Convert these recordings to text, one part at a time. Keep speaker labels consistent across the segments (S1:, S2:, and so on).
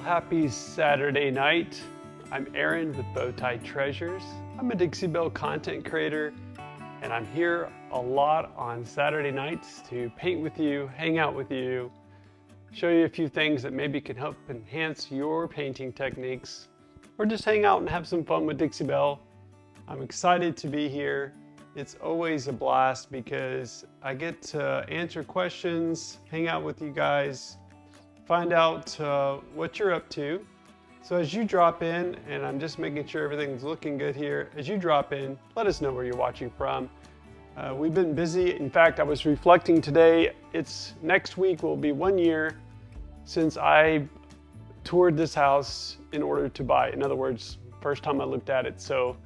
S1: happy Saturday night. I'm Aaron with Bowtie Treasures. I'm a Dixie Belle content creator, and I'm here a lot on Saturday nights to paint with you, hang out with you, show you a few things that maybe can help enhance your painting techniques, or just hang out and have some fun with Dixie Belle. I'm excited to be here. It's always a blast because I get to answer questions, hang out with you guys, find out what you're up to. So as you drop in, and I'm just making sure everything's looking good here, as you drop in, let us know where you're watching from. We've been busy. In fact, I was reflecting today, next week will be 1 year since I toured this house in order to buy it. In other words, first time I looked at it. So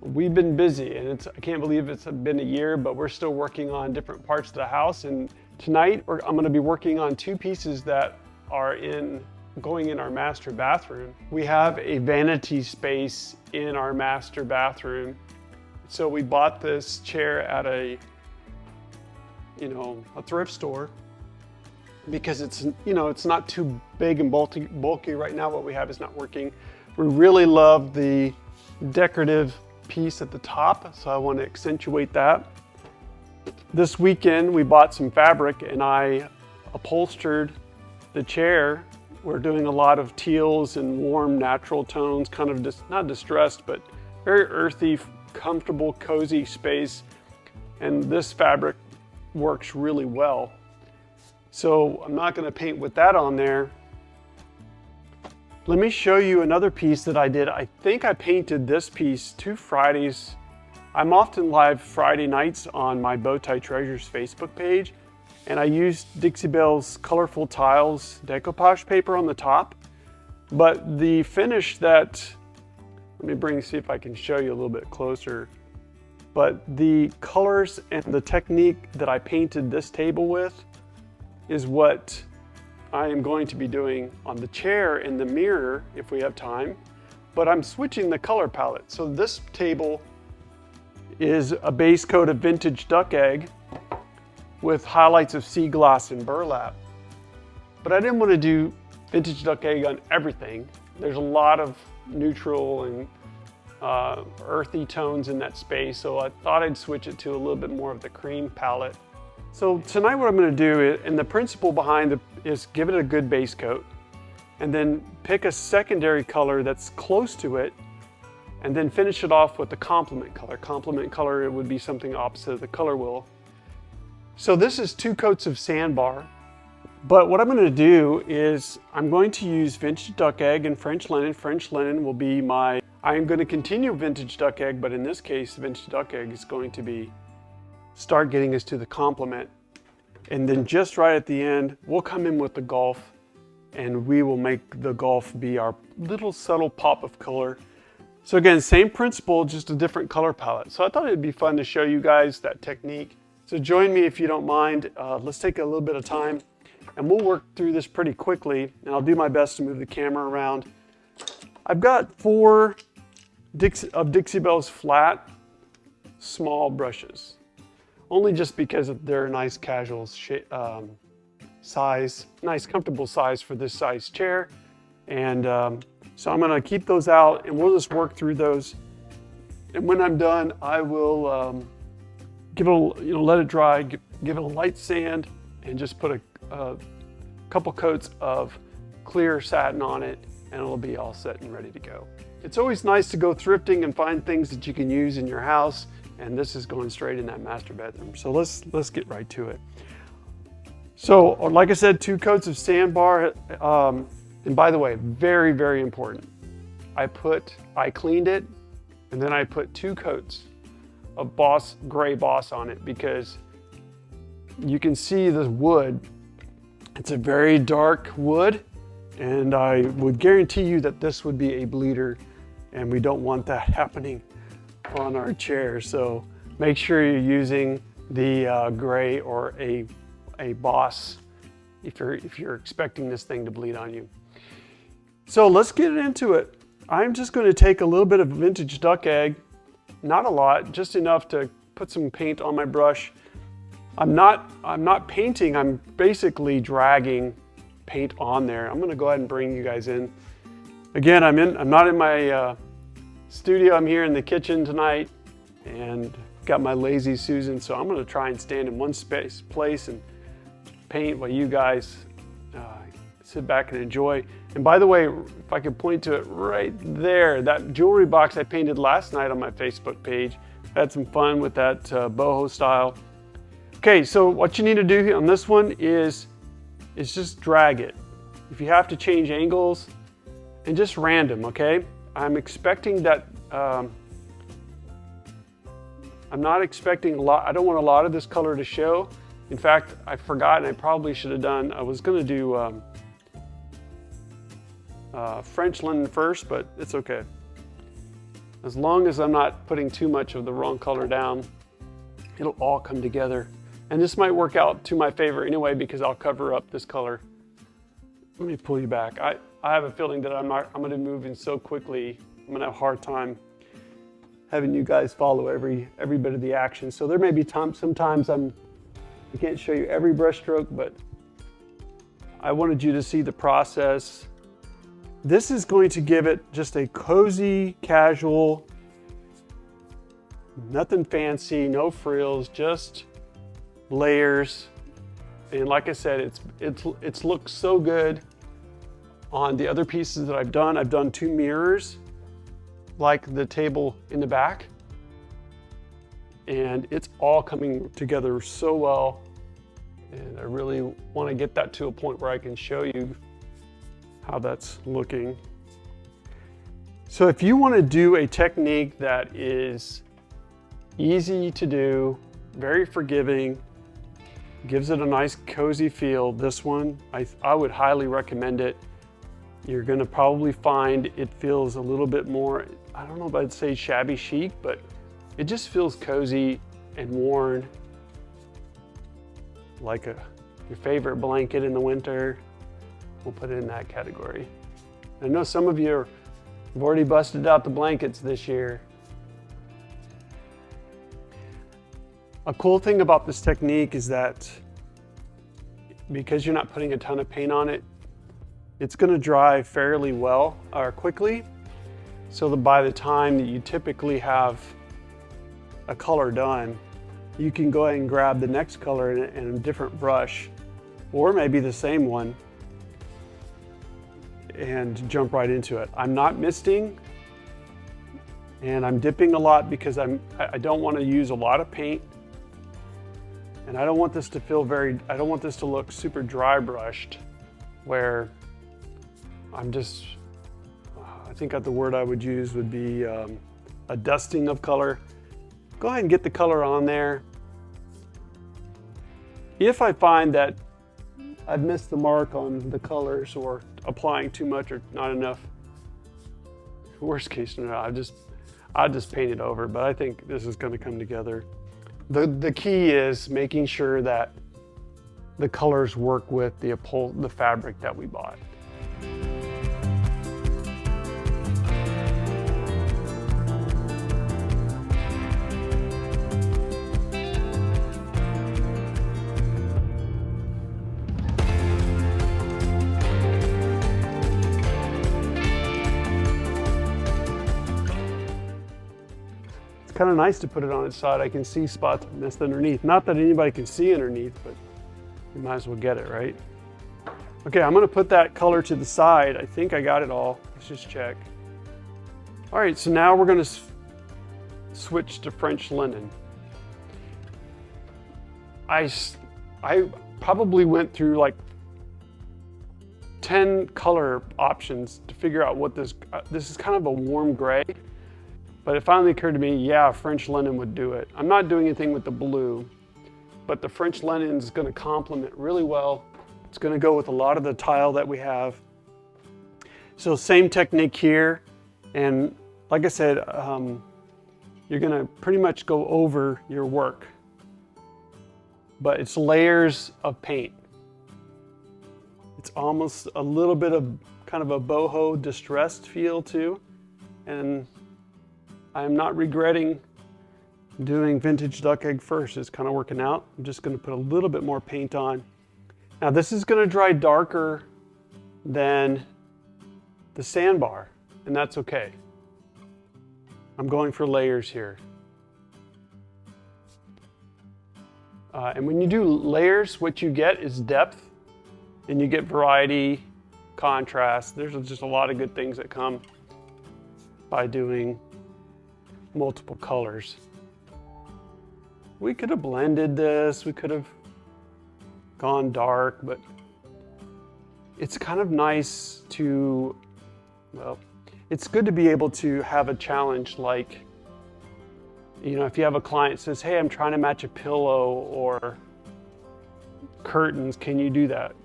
S1: we've been busy, and I can't believe it's been a year, but we're still working on different parts of the house. And tonight I'm going to be working on two pieces that are going in our master bathroom. We have a vanity space in our master bathroom. So we bought this chair at a thrift store because it's not too big and bulky right now. What we have is not working. We really love the decorative piece at the top, so I want to accentuate that. This weekend we bought some fabric and I upholstered the chair. We're doing a lot of teals and warm natural tones, kind of not distressed, but very earthy, comfortable, cozy space. And this fabric works really well. So I'm not going to paint with that on there. Let me show you another piece that I did. I think I painted this piece 2 Fridays. I'm often live Friday nights on my Bowtie Treasures Facebook page, and I used Dixie Belle's Colorful Tiles decoupage paper on the top. But the finish let me see if I can show you a little bit closer. But the colors and the technique that I painted this table with is what I am going to be doing on the chair and the mirror if we have time, but I'm switching the color palette. So this table is a base coat of vintage duck egg with highlights of sea glass and burlap. But I didn't want to do vintage duck egg on everything. There's a lot of neutral and earthy tones in that space, so I thought I'd switch it to a little bit more of the cream palette. So tonight what I'm going to do, and the principle behind it, is give it a good base coat and then pick a secondary color that's close to it and then finish it off with the complement color. Complement color, it would be something opposite of the color wheel. So this is 2 coats of sandbar, but what I'm going to do is I'm going to use vintage duck egg and French linen. French linen will be I'm going to continue vintage duck egg, but in this case vintage duck egg is going to start getting us to the complement. And then just right at the end, we'll come in with the golf, and we will make the golf be our little subtle pop of color. So again, same principle, just a different color palette. So I thought it'd be fun to show you guys that technique. So join me if you don't mind. Let's take a little bit of time, and we'll work through this pretty quickly, and I'll do my best to move the camera around. I've got 4 of Dixie Belle's flat, small brushes. Only just because they're a nice casual size, nice comfortable size for this size chair. And so I'm gonna keep those out and we'll just work through those. And when I'm done, I will let it dry, give it a light sand, and just put a couple coats of clear satin on it, and it'll be all set and ready to go. It's always nice to go thrifting and find things that you can use in your house. And this is going straight in that master bedroom. So let's get right to it. So like I said, 2 coats of sandbar. And by the way, very, very important. I cleaned it, and then I put 2 coats of gray Boss on it because you can see the wood. It's a very dark wood, and I would guarantee you that this would be a bleeder, and we don't want that happening on our chair. So make sure you're using the gray or a Boss if you're expecting this thing to bleed on you. So let's get into it. I'm just going to take a little bit of vintage duck egg, not a lot, just enough to put some paint on my brush. I'm not painting, I'm basically dragging paint on there. I'm gonna go ahead and bring you guys in. Again, I'm not in my studio. I'm here in the kitchen tonight and got my lazy Susan. So I'm gonna try and stand in one place and paint while you guys sit back and enjoy. And by the way, if I could point to it right there, that jewelry box I painted last night on my Facebook page. I had some fun with that boho style. Okay, so what you need to do on this one is just drag it. If you have to change angles, and just random, okay? I'm expecting that, I'm not expecting a lot, I don't want a lot of this color to show. In fact, I forgot, and I probably should have done, I was gonna do French linen first, but it's okay. As long as I'm not putting too much of the wrong color down, it'll all come together. And this might work out to my favor anyway, because I'll cover up this color. Let me pull you back. I have a feeling that I'm gonna move in so quickly, I'm gonna have a hard time having you guys follow every bit of the action. So there may be sometimes I can't show you every brush stroke, but I wanted you to see the process. This is going to give it just a cozy, casual, nothing fancy, no frills, just layers. And like I said, it's looked so good on the other pieces that I've done. I've done 2 mirrors, like the table in the back, and it's all coming together so well. And I really want to get that to a point where I can show you how that's looking. So if you want to do a technique that is easy to do, very forgiving, gives it a nice cozy feel, this one, I would highly recommend it. You're gonna probably find it feels a little bit more, I don't know if I'd say shabby chic, but it just feels cozy and worn, like your favorite blanket in the winter. We'll put it in that category. I know some of you have already busted out the blankets this year. A cool thing about this technique is that because you're not putting a ton of paint on it, it's going to dry fairly well or quickly, so that by the time that you typically have a color done, you can go ahead and grab the next color in a different brush, or maybe the same one, and jump right into it. I'm not misting, and I'm dipping a lot because I don't want to use a lot of paint, and I don't want this to feel I don't want this to look super dry brushed, where I'm just, I think the word I would use would be a dusting of color. Go ahead and get the color on there. If I find that I've missed the mark on the colors or applying too much or not enough, worst case scenario, I'll just paint it over, but I think this is going to come together. The key is making sure that the colors work with the fabric that we bought. Kind of nice to put it on its side. I can see spots missed underneath. Not that anybody can see underneath, but you might as well get it, right? Okay, I'm gonna put that color to the side. I think I got it all. Let's just check. All right, so now we're gonna switch to French linen. I probably went through like 10 color options to figure out what this is kind of a warm gray. But it finally occurred to me, yeah, French linen would do it. I'm not doing anything with the blue, but the French linen is going to complement really well. It's going to go with a lot of the tile that we have. So same technique here. And like I said, you're going to pretty much go over your work, but it's layers of paint. It's almost a little bit of kind of a boho distressed feel too. And I'm not regretting doing vintage duck egg first. It's kind of working out. I'm just going to put a little bit more paint on. Now this is going to dry darker than the sandbar, and that's okay. I'm going for layers here. And when you do layers, what you get is depth, and you get variety, contrast. There's just a lot of good things that come by doing multiple colors. We could have blended this, we could have gone dark, but it's kind of nice to, well, it's good to be able to have a challenge like, you know, if you have a client that says, hey, I'm trying to match a pillow or curtains, can you do that?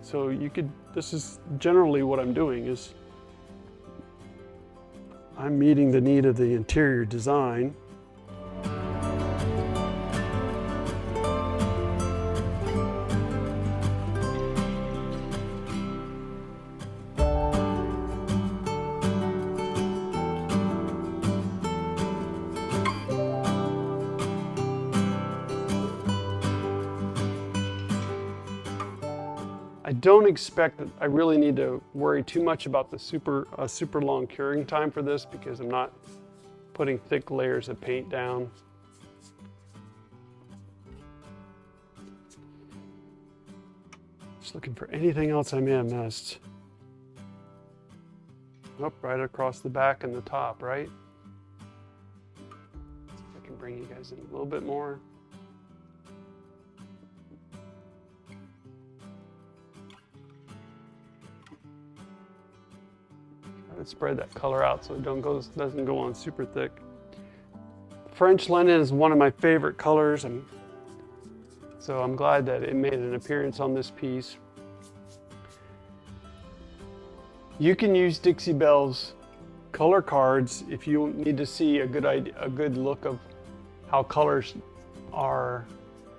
S1: So you could, this is generally what I'm doing is I'm meeting the need of the interior design. I don't expect that I really need to worry too much about the super long curing time for this because I'm not putting thick layers of paint down. Just looking for anything else I may have missed. Oh, right across the back and the top, right? See if I can bring you guys in a little bit more. Spread that color out so it doesn't go on super thick. French linen is one of my favorite colors, and so I'm glad that it made an appearance on this piece. You can use Dixie Belle's color cards if you need to see a good look of how colors are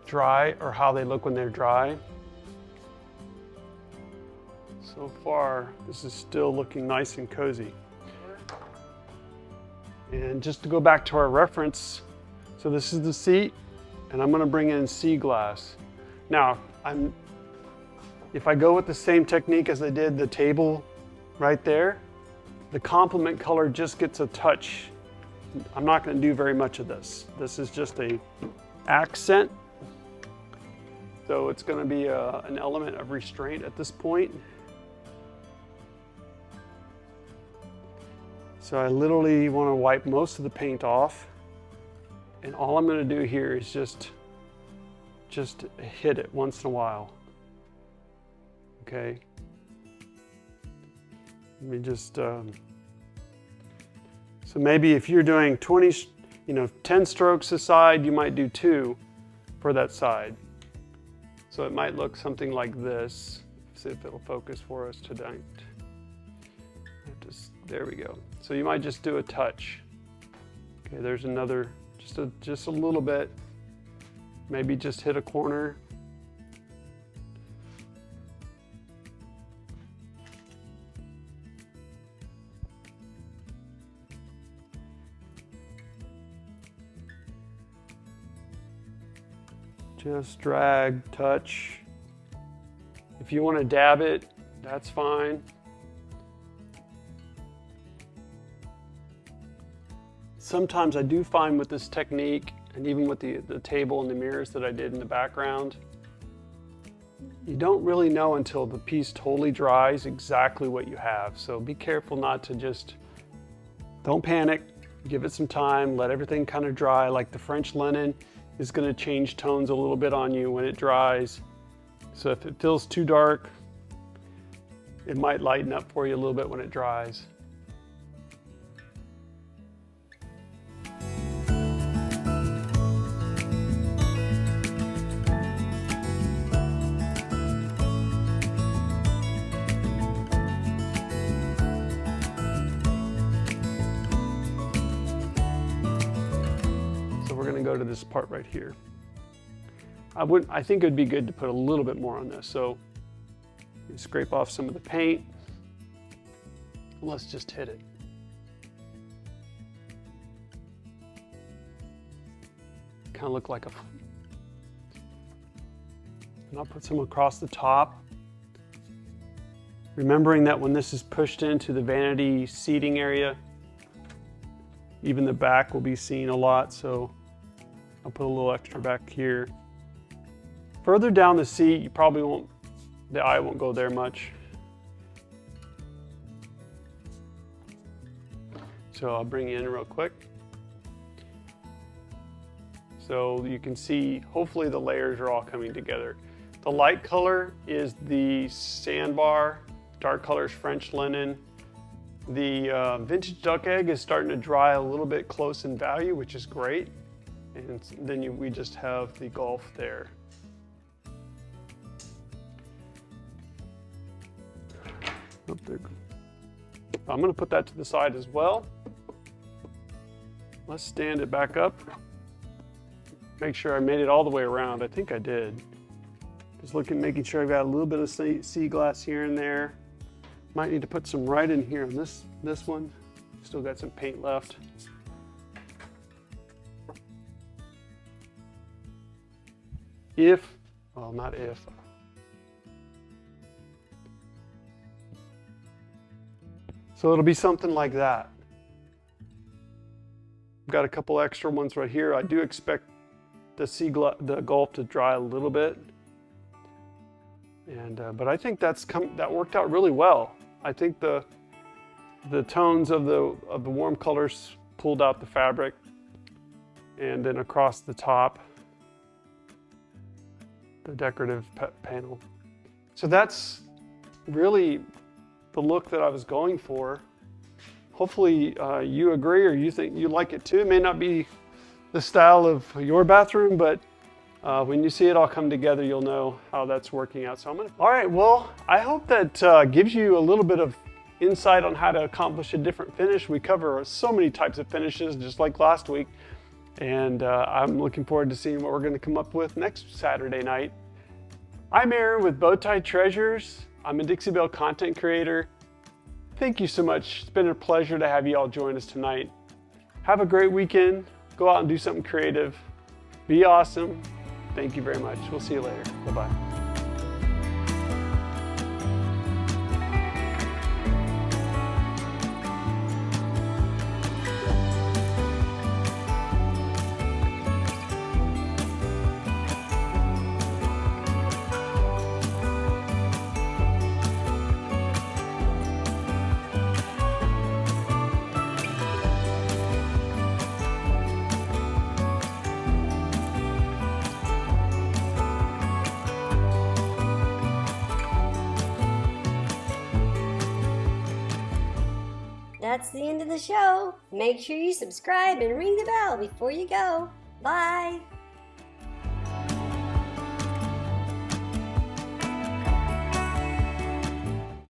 S1: dry or how they look when they're dry. So far, this is still looking nice and cozy. And just to go back to our reference, so this is the seat, and I'm gonna bring in sea glass. Now, if I go with the same technique as I did the table right there, the complement color just gets a touch. I'm not gonna do very much of this. This is just a accent. So it's gonna be an element of restraint at this point. So I literally want to wipe most of the paint off, and all I'm going to do here is just hit it once in a while. Okay. Let me just so maybe if you're doing 10 strokes a side, you might do 2 for that side. So it might look something like this. See if it'll focus for us tonight. There we go. So you might just do a touch. Okay, there's another, just a little bit. Maybe just hit a corner. Just drag, touch. If you want to dab it, that's fine. Sometimes I do find with this technique, and even with the table and the mirrors that I did in the background, you don't really know until the piece totally dries exactly what you have. So be careful not to don't panic, give it some time, let everything kind of dry. Like the French linen is going to change tones a little bit on you when it dries. So if it feels too dark, it might lighten up for you a little bit when it dries. We're going to go to this part right here. I think it would be good to put a little bit more on this. So you scrape off some of the paint. Let's just hit it. Kind of look like and I'll put some across the top. Remembering that when this is pushed into the vanity seating area, even the back will be seen a lot, so I'll put a little extra back here. Further down the seat, you probably won't, the eye won't go there much. So I'll bring you in real quick. So you can see, hopefully the layers are all coming together. The light color is the sandbar, dark color is French linen. The vintage duck egg is starting to dry a little bit close in value, which is great. And then we just have the Golf there. Oh, I'm going to put that to the side as well. Let's stand it back up. Make sure I made it all the way around. I think I did. Just making sure I've got a little bit of sea glass here and there. Might need to put some right in here on this one. Still got some paint left. Well, not if. So it'll be something like that. I've got a couple extra ones right here. I do expect the Golf to dry a little bit. And but I think that worked out really well. I think the tones of the warm colors pulled out the fabric, and then across the top, the decorative panel. So that's really the look that I was going for. Hopefully you agree, or you think you like it too. It may not be the style of your bathroom, but when you see it all come together, you'll know how that's working out. So all right, well, I hope that gives you a little bit of insight on how to accomplish a different finish. We cover so many types of finishes, just like last week. And I'm looking forward to seeing what we're going to come up with next Saturday night. I'm Aaron with Bowtie Treasures. I'm a Dixie Belle content creator. Thank you so much. It's been a pleasure to have you all join us tonight. Have a great weekend. Go out and do something creative. Be awesome. Thank you very much. We'll see you later. Bye-bye.
S2: That's the end of the show. Make sure you subscribe and ring the bell before you go. Bye.